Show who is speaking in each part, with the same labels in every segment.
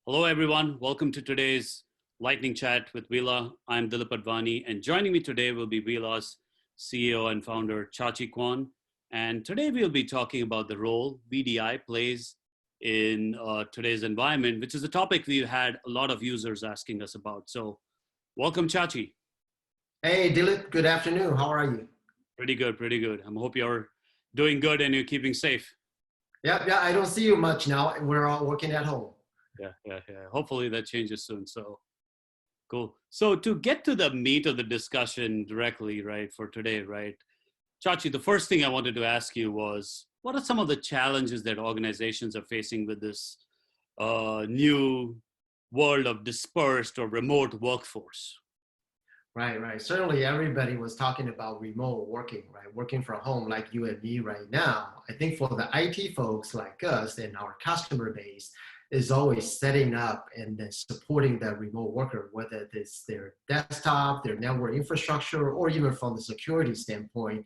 Speaker 1: Hello, everyone. Welcome to today's Lightning Chat with Uila. I'm Dilip Advani, and joining me today will be Uila's CEO and founder, Chia-chee Kuan. And today we'll be talking about the role VDI plays in today's environment, which is a topic we've had a lot of users asking us about. So welcome, Chia-chee.
Speaker 2: Hey, Dilip. Good afternoon. How are you?
Speaker 1: Pretty good, pretty good. I hope you're doing good and you're keeping safe.
Speaker 2: Yeah. I don't see you much now. We're all working at home.
Speaker 1: Yeah. Hopefully that changes soon. So cool. So to get to the meat of the discussion directly, right, for today, right, Chia-chee, the first thing I wanted to ask you was, what are some of the challenges that organizations are facing with this new world of dispersed or remote workforce?
Speaker 2: Right. Certainly everybody was talking about remote working, right? Working from home like you and me right now. I think for the IT folks like us and our customer base is always setting up and then supporting that remote worker, whether it's their desktop, their network infrastructure, or even from the security standpoint.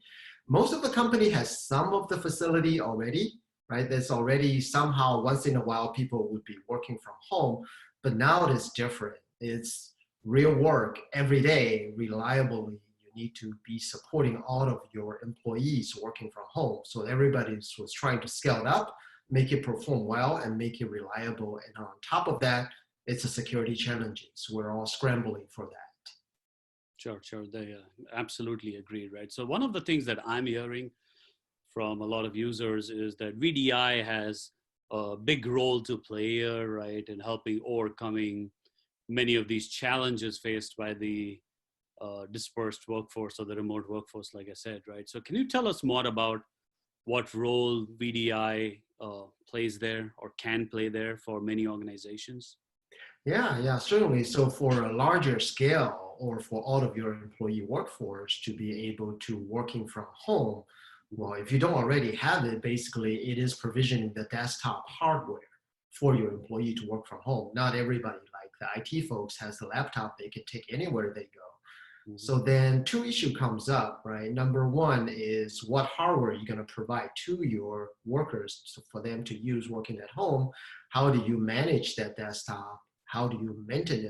Speaker 2: Most of the company has some of the facility already, right? There's already somehow once in a while people would be working from home, but now it is different. It's real work every day, reliably. You need to be supporting all of your employees working from home. So everybody was trying to scale it up, make it perform well, and make it reliable. And on top of that, it's a security challenges. We're all scrambling for that.
Speaker 1: Sure. They absolutely agree, right? So one of the things that I'm hearing from a lot of users is that VDI has a big role to play here, right, in helping overcoming many of these challenges faced by the dispersed workforce or the remote workforce, like I said, right? So can you tell us more about what role VDI plays there or can play there for many organizations?
Speaker 2: Yeah, certainly. So for a larger scale or for all of your employee workforce to be able to working from home, well, if you don't already have it, basically it is provisioning the desktop hardware for your employee to work from home. Not everybody, like the IT folks, has a laptop they can take anywhere they go. So then two issue comes up, right? Number one is what hardware you're going to provide to your workers for them to use working at home. How do you manage that desktop? How do you maintain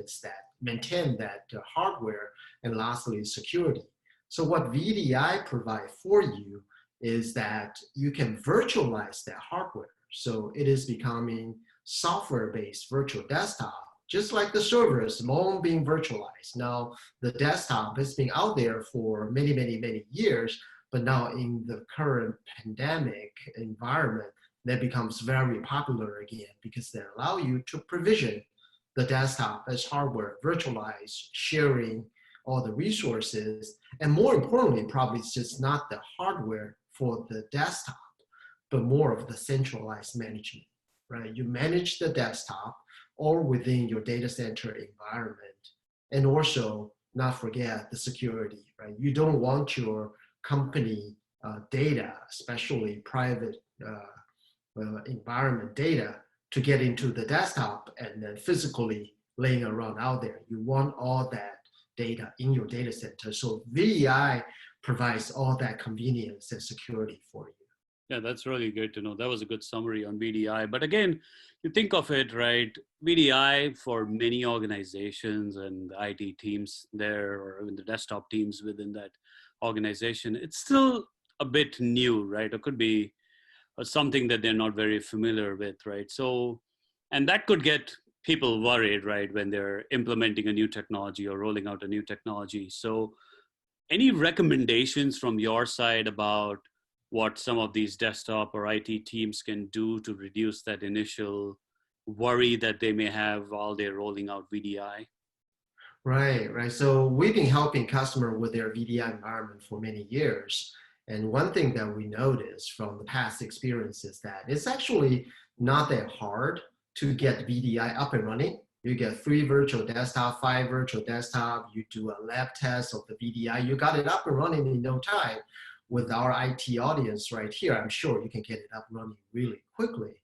Speaker 2: that hardware? And lastly, security. So what VDI provide for you is that you can virtualize that hardware. So it is becoming software-based virtual desktop, just like the servers long being virtualized. Now the desktop has been out there for many years, but now in the current pandemic environment, that becomes very popular again because they allow you to provision the desktop as hardware, virtualize, sharing all the resources, and more importantly, probably it's just not the hardware for the desktop, but more of the centralized management, right? You manage the desktop or within your data center environment, and also not forget the security, right? You don't want your company data, especially private environment data, to get into the desktop and then physically laying around out there. You want all that data in your data center. So VDI provides all that convenience and security for you.
Speaker 1: Yeah, that's really good to know. That was a good summary on VDI. But again, you think of it, right? VDI for many organizations and IT teams there, or even the desktop teams within that organization, it's still a bit new, right? It could be something that they're not very familiar with, right? So, and that could get people worried, right, when they're implementing a new technology or rolling out a new technology. So any recommendations from your side about what some of these desktop or IT teams can do to reduce that initial worry that they may have while they're rolling out VDI?
Speaker 2: Right. So we've been helping customers with their VDI environment for many years. And one thing that we noticed from the past experience is that it's actually not that hard to get VDI up and running. You get 3 virtual desktop, 5 virtual desktop, you do a lab test of the VDI, you got it up and running in no time. With our IT audience right here, I'm sure you can get it up and running really quickly.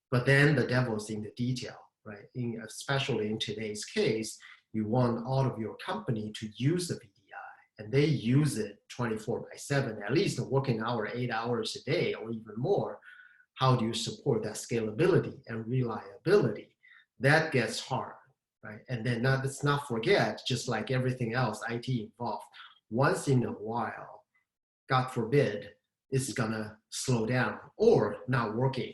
Speaker 2: But then the devil's in the detail, right? Especially in today's case, you want all of your company to use the VDI, and they use it 24/7, at least a working hour, 8 hours a day or even more. How do you support that scalability and reliability? that gets hard, right? And then let's not forget, just like everything else, IT involved, once in a while, God forbid, it's gonna slow down or not working.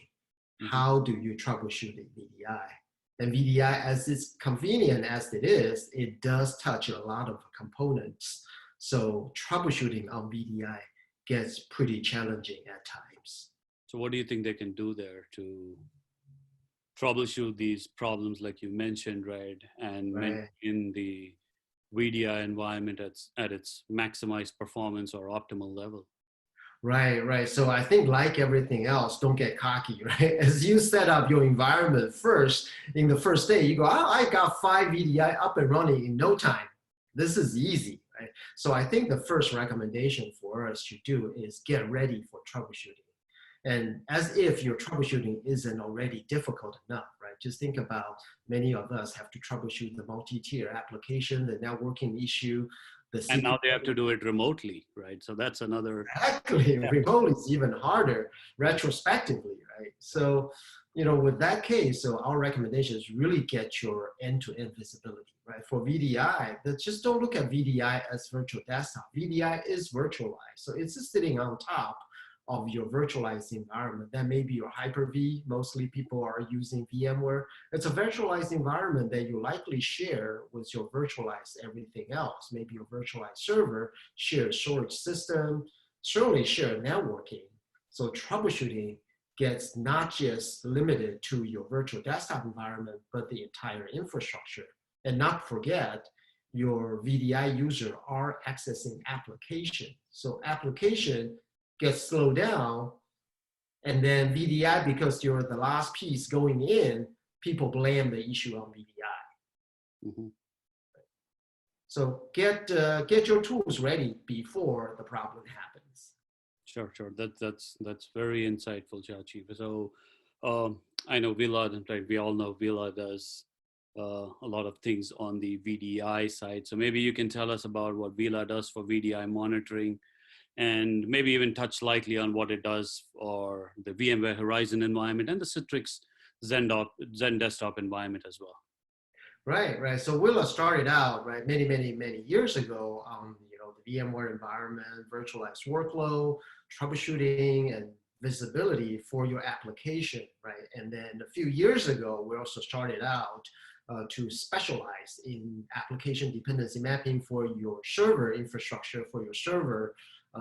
Speaker 1: Mhm.
Speaker 2: How do you troubleshoot in VDI? And VDI, as it's convenient as it is, it does touch a lot of components. So troubleshooting on VDI gets pretty challenging at times.
Speaker 1: So what do you think they can do there to troubleshoot these problems like you mentioned, right? And
Speaker 2: Right.
Speaker 1: maintain the VDI environment at its maximized performance or optimal level.
Speaker 2: Right, right. So I think like everything else, don't get cocky, right? As you set up your environment first, in the first day, you go, oh, I got 5 VDI up and running in no time. This is easy, right? So I think the first recommendation for us to do is get ready for troubleshooting. And as if your troubleshooting isn't already difficult enough, right? Just think about many of us have to troubleshoot the multi-tier application, the networking issue, the
Speaker 1: And
Speaker 2: CPU.
Speaker 1: now they have to do it remotely, right? So that's another
Speaker 2: Exactly.
Speaker 1: step.
Speaker 2: Remote is even harder retrospectively, right? So, with that case, so our recommendation is really get your end-to-end visibility, right? For VDI, just don't look at VDI as virtual desktop. VDI is virtualized. So it's just sitting on top of your virtualized environment. That may be your Hyper-V. Mostly people are using VMware. It's a virtualized environment that you likely share with your virtualized everything else. Maybe your virtualized server, share a storage system, certainly share networking. So troubleshooting gets not just limited to your virtual desktop environment, but the entire infrastructure. And not forget, your VDI user are accessing application. So application gets slowed down, and then VDI, because you're the last piece going in, people blame the issue on VDI.
Speaker 1: Mhm.
Speaker 2: So get your tools ready before the problem happens.
Speaker 1: Sure, sure. That's very insightful, Chia-chee. So I know Vila, right? We all know Vila does a lot of things on the VDI side. So maybe you can tell us about what Vila does for VDI monitoring, and maybe even touch lightly on what it does for the VMware Horizon environment and the Citrix Zen desktop environment as well.
Speaker 2: Right, right. So Willa started out, right, many, many, many years ago on, the VMware environment, virtualized workload, troubleshooting, and visibility for your application, right? And then a few years ago, we also started out to specialize in application dependency mapping for your server infrastructure, for your server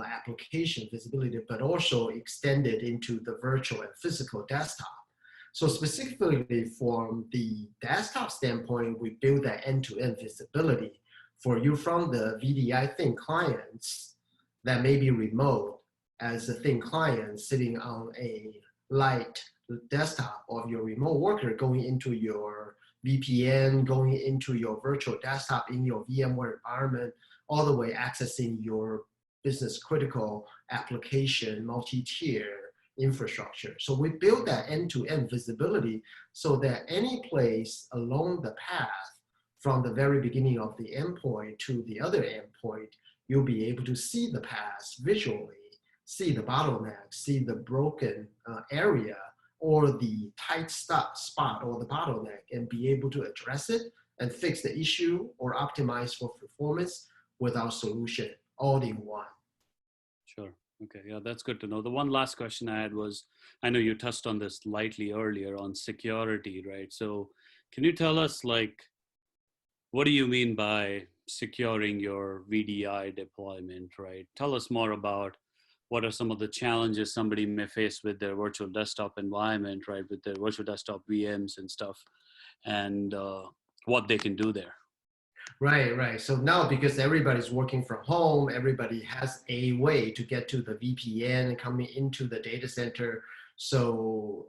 Speaker 2: application visibility, but also extended into the virtual and physical desktop. So specifically from the desktop standpoint, we build that end-to-end visibility for you from the VDI thin clients that may be remote as a thin client sitting on a light desktop of your remote worker going into your VPN, going into your virtual desktop in your VMware environment, all the way accessing your business critical application, multi-tier infrastructure. So we build that end-to-end visibility so that any place along the path from the very beginning of the endpoint to the other endpoint, you'll be able to see the path visually, see the bottleneck, see the broken area or the tight spot or the bottleneck, and be able to address it and fix the issue or optimize for performance with our solution all in one.
Speaker 1: Sure. Okay. Yeah, that's good to know. The one last question I had was, I know you touched on this lightly earlier on security, right? So can you tell us, like, what do you mean by securing your VDI deployment, right? Tell us more about what are some of the challenges somebody may face with their virtual desktop environment, right? With their virtual desktop VMs and stuff, and what they can do there.
Speaker 2: Right, right. So now because everybody's working from home, everybody has a way to get to the VPN coming into the data center. So,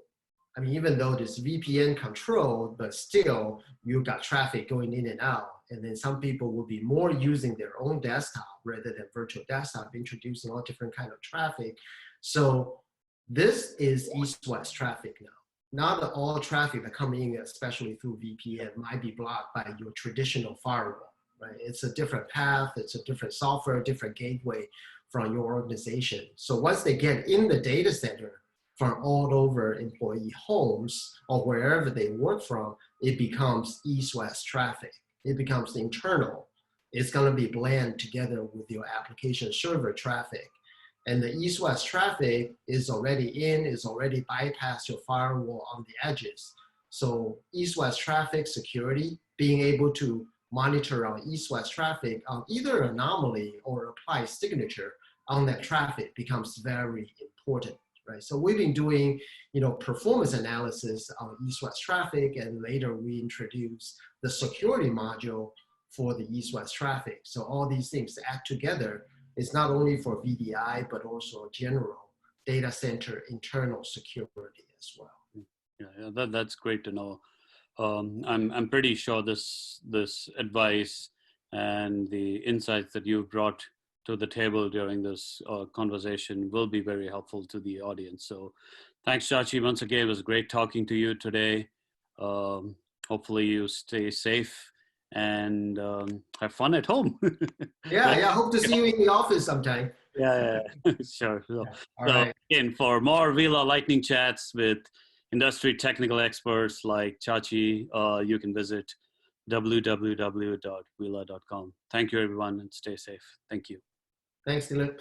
Speaker 2: I mean, even though it's VPN controlled, but still you got traffic going in and out. And then some people will be more using their own desktop rather than virtual desktop, introducing all different kind of traffic. So this is east-west traffic now. Not all traffic that come in, especially through VPN, might be blocked by your traditional firewall, right? It's a different path, it's a different software, different gateway from your organization. So once they get in the data center, from all over employee homes or wherever they work from, it becomes east-west traffic. It becomes internal. It's going to be blended together with your application server traffic. And the east-west traffic is already is already bypassed your firewall on the edges. So east-west traffic security, being able to monitor on east-west traffic on either anomaly or apply signature on that traffic becomes very important, right? So we've been doing, performance analysis on east-west traffic, and later we introduced the security module for the east-west traffic. So all these things add together is not only for VDI, but also general data center internal security as well.
Speaker 1: Yeah, that's great to know. I'm pretty sure this advice and the insights that you brought to the table during this conversation will be very helpful to the audience. So thanks, Chia-chee, once again. It was great talking to you today. Hopefully you stay safe and have fun at home.
Speaker 2: Yeah, hope to see you in the office sometime.
Speaker 1: Yeah, sure. So,
Speaker 2: All right.
Speaker 1: Again, for more Uila Lightning Chats with industry technical experts like Chia-chee, you can visit www.uila.com. Thank you, everyone, and stay safe. Thank you.
Speaker 2: Thanks, Dilip.